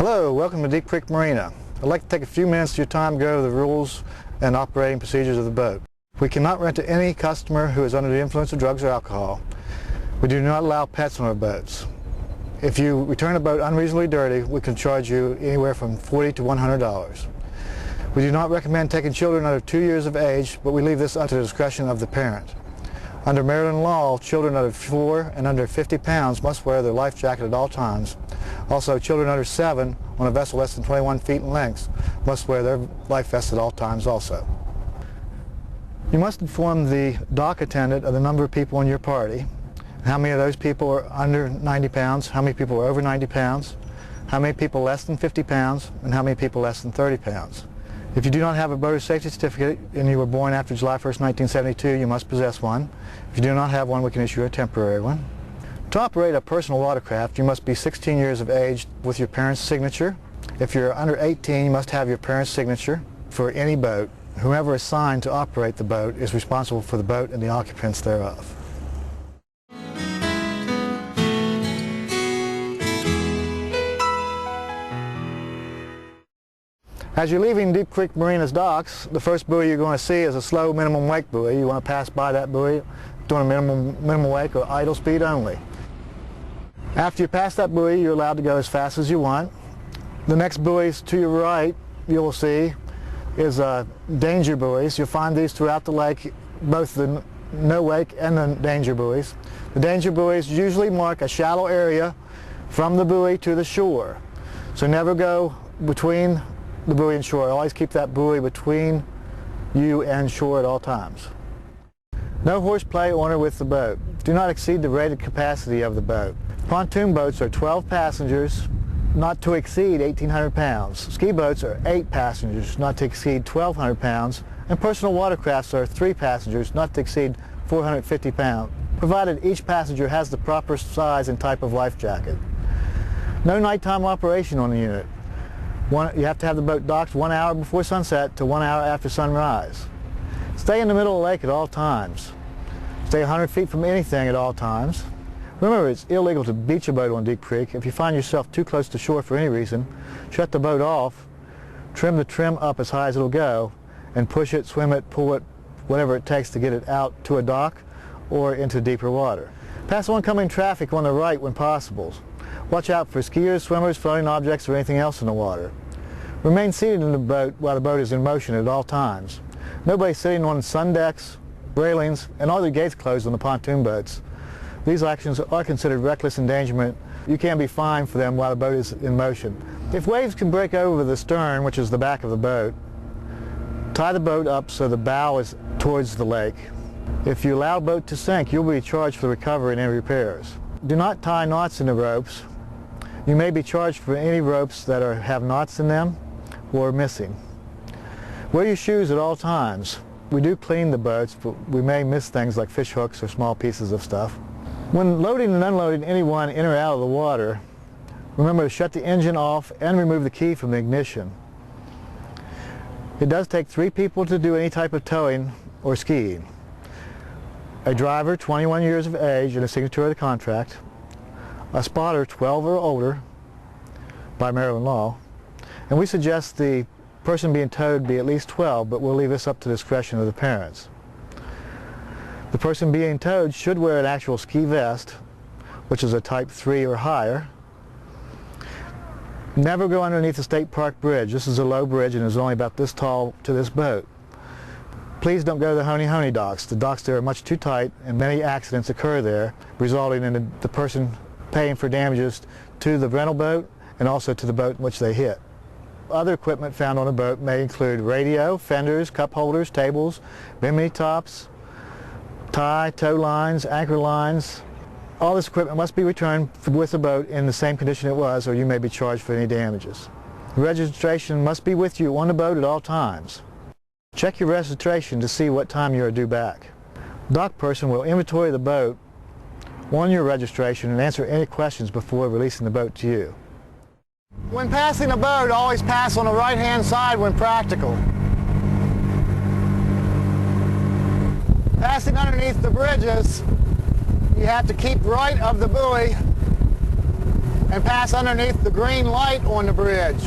Hello, welcome to Deep Creek Marina. I'd like to take a few minutes of your time to go over the rules and operating procedures of the boat. We cannot rent to any customer who is under the influence of drugs or alcohol. We do not allow pets on our boats. If you return a boat unreasonably dirty, we can charge you anywhere from $40 to $100. We do not recommend taking children under 2 years of age, but we leave this up to the discretion of the parent. Under Maryland law, children under 4 and under 50 pounds must wear their life jacket at all times. Also, children under 7 on a vessel less than 21 feet in length must wear their life vest at all times also. You must inform the dock attendant of the number of people in your party, how many of those people are under 90 pounds, how many people are over 90 pounds, how many people less than 50 pounds, and how many people less than 30 pounds. If you do not have a boater safety certificate and you were born after July 1st, 1972, you must possess one. If you do not have one, we can issue a temporary one. To operate a personal watercraft, you must be 16 years of age with your parent's signature. If you're under 18, you must have your parent's signature for any boat. Whoever is assigned to operate the boat is responsible for the boat and the occupants thereof. As you're leaving Deep Creek Marina's docks, the first buoy you're going to see is a slow minimum wake buoy. You want to pass by that buoy doing a minimum wake or idle speed only. After you pass that buoy, you're allowed to go as fast as you want. The next buoys to your right, you will see, is danger buoys. You'll find these throughout the lake, both the no wake and the danger buoys. The danger buoys usually mark a shallow area from the buoy to the shore. So never go between the buoy and shore. Always keep that buoy between you and shore at all times. No horseplay on or with the boat. Do not exceed the rated capacity of the boat. Pontoon boats are 12 passengers, not to exceed 1,800 pounds. Ski boats are 8 passengers, not to exceed 1,200 pounds. And personal watercrafts are 3 passengers, not to exceed 450 pounds, provided each passenger has the proper size and type of life jacket. No nighttime operation on the unit. You have to have the boat docked 1 hour before sunset to 1 hour after sunrise. Stay in the middle of the lake at all times. Stay 100 feet from anything at all times. Remember, it's illegal to beach a boat on Deep Creek. If you find yourself too close to shore for any reason, shut the boat off, trim the trim up as high as it'll go, and push it, swim it, pull it, whatever it takes to get it out to a dock or into deeper water. Pass oncoming traffic on the right when possible. Watch out for skiers, swimmers, floating objects, or anything else in the water. Remain seated in the boat while the boat is in motion at all times. Nobody sitting on sun decks, railings, and all the gates closed on the pontoon boats. These actions are considered reckless endangerment. You can be fined for them while the boat is in motion. If waves can break over the stern, which is the back of the boat, tie the boat up so the bow is towards the lake. If you allow the boat to sink, you'll be charged for the recovery and any repairs. Do not tie knots in the ropes. You may be charged for any ropes that have knots in them or missing. Wear your shoes at all times. We do clean the boats, but we may miss things like fish hooks or small pieces of stuff. When loading and unloading anyone in or out of the water, remember to shut the engine off and remove the key from the ignition. It does take 3 people to do any type of towing or skiing. A driver, 21 years of age and a signatory of the contract, a spotter, 12 or older by Maryland law, and we suggest the person being towed be at least 12, but we'll leave this up to the discretion of the parents. The person being towed should wear an actual ski vest, which is a type 3 or higher. Never go underneath the State Park Bridge. This is a low bridge and is only about this tall to this boat. Please don't go to the Honey docks. The docks there are much too tight and many accidents occur there, resulting in the person paying for damages to the rental boat and also to the boat in which they hit. Other equipment found on a boat may include radio, fenders, cup holders, tables, bimini tops, tie, tow lines, anchor lines. All this equipment must be returned with the boat in the same condition it was, or you may be charged for any damages. Registration must be with you on the boat at all times. Check your registration to see what time you are due back. Dock person will inventory the boat on your registration and answer any questions before releasing the boat to you. When passing a boat, always pass on the right-hand side when practical. Passing underneath the bridges, you have to keep right of the buoy and pass underneath the green light on the bridge.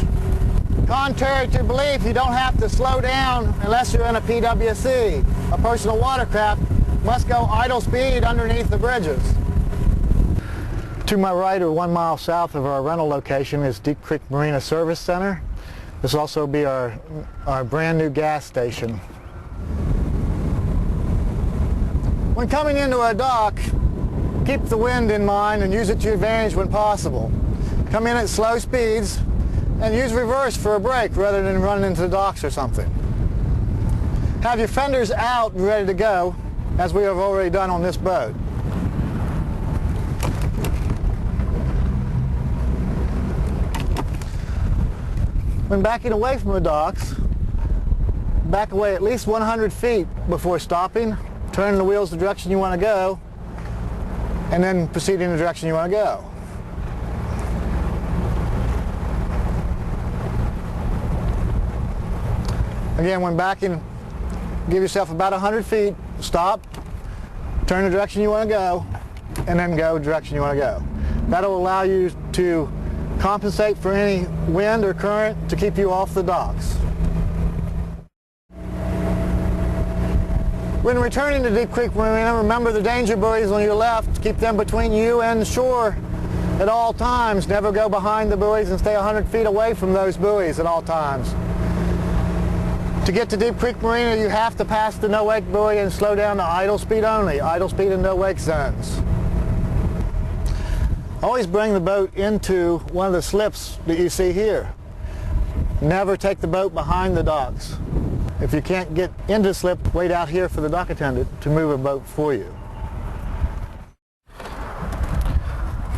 Contrary to belief, you don't have to slow down unless you're in a PWC. A personal watercraft must go idle speed underneath the bridges. To my right, or 1 mile south of our rental location, is Deep Creek Marina Service Center. This will also be our brand new gas station. When coming into a dock, keep the wind in mind and use it to your advantage when possible. Come in at slow speeds and use reverse for a brake rather than running into the docks or something. Have your fenders out and ready to go, as we have already done on this boat. When backing away from the docks, back away at least 100 feet before stopping, turning the wheels the direction you want to go, and then proceed in the direction you want to go. Again, when backing, give yourself about 100 feet, stop, turn the direction you want to go, and then go the direction you want to go. That'll allow you to compensate for any wind or current to keep you off the docks. When returning to Deep Creek Marina, remember the danger buoys on your left. Keep them between you and the shore at all times. Never go behind the buoys and stay 100 feet away from those buoys at all times. To get to Deep Creek Marina, you have to pass the no-wake buoy and slow down to idle speed only, idle speed and no-wake zones. Always bring the boat into one of the slips that you see here. Never take the boat behind the docks. If you can't get into the slip, wait out here for the dock attendant to move a boat for you.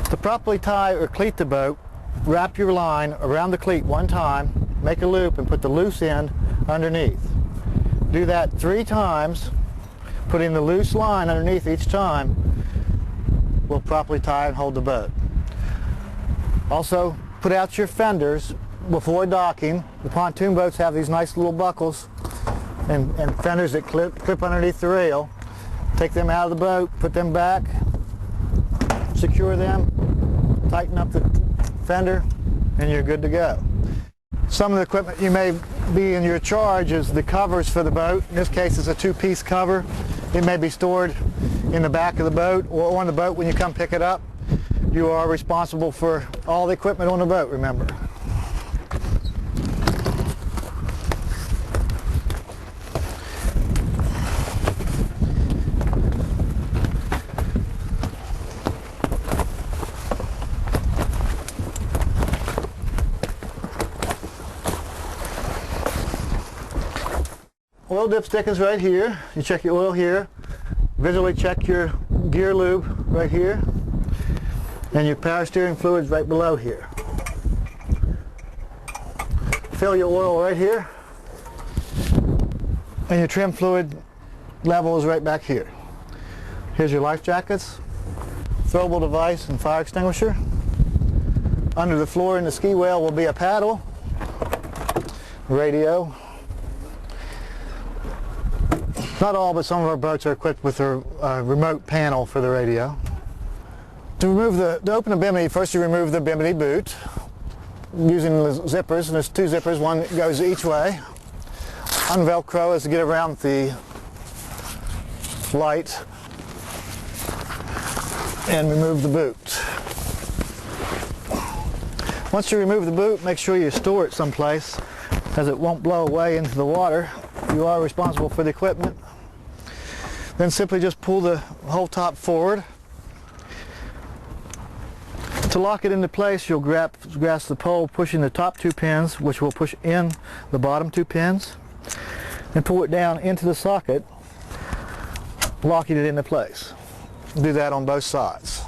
To properly tie or cleat the boat, wrap your line around the cleat one time, make a loop and put the loose end underneath. Do that 3 times, putting the loose line underneath each time will properly tie and hold the boat. Also, put out your fenders before docking. The pontoon boats have these nice little buckles and fenders that clip underneath the rail. Take them out of the boat, put them back, secure them, tighten up the fender, and you're good to go. Some of the equipment you may be in your charge is the covers for the boat. In this case, it's a 2-piece cover. It may be stored in the back of the boat or on the boat when you come pick it up. You are responsible for all the equipment on the boat, remember. Oil dipstick is right here. You check your oil here. Visually check your gear lube right here. And your power steering fluid's right below here. Fill your oil right here. And your trim fluid level is right back here. Here's your life jackets, throwable device and fire extinguisher. Under the floor in the ski whale will be a paddle, radio. Not all, but some of our boats are equipped with a remote panel for the radio. To open the bimini, first you remove the bimini boot using the zippers, and there's 2 zippers, one that goes each way. Unvelcro is to get around the light and remove the boot. Once you remove the boot, make sure you store it someplace as it won't blow away into the water. You are responsible for the equipment. Then simply just pull the whole top forward. To lock it into place, you'll grasp the pole pushing the top 2 pins, which will push in the bottom 2 pins, and pull it down into the socket, locking it into place. Do that on both sides.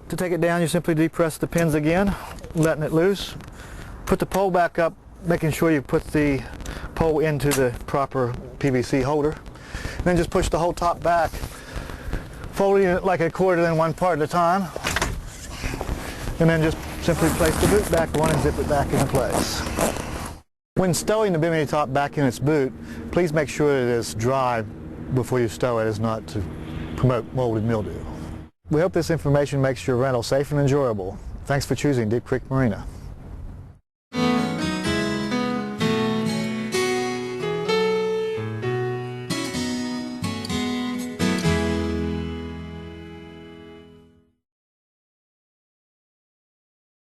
To take it down, you simply depress the pins again, letting it loose. Put the pole back up, making sure you put the pole into the proper PVC holder. Then just push the whole top back, folding it like a quarter in one part at a time. And then just simply place the boot back on and zip it back into place. When stowing the bimini top back in its boot, please make sure it is dry before you stow it, as not to promote mold and mildew. We hope this information makes your rental safe and enjoyable. Thanks for choosing Deep Creek Marina.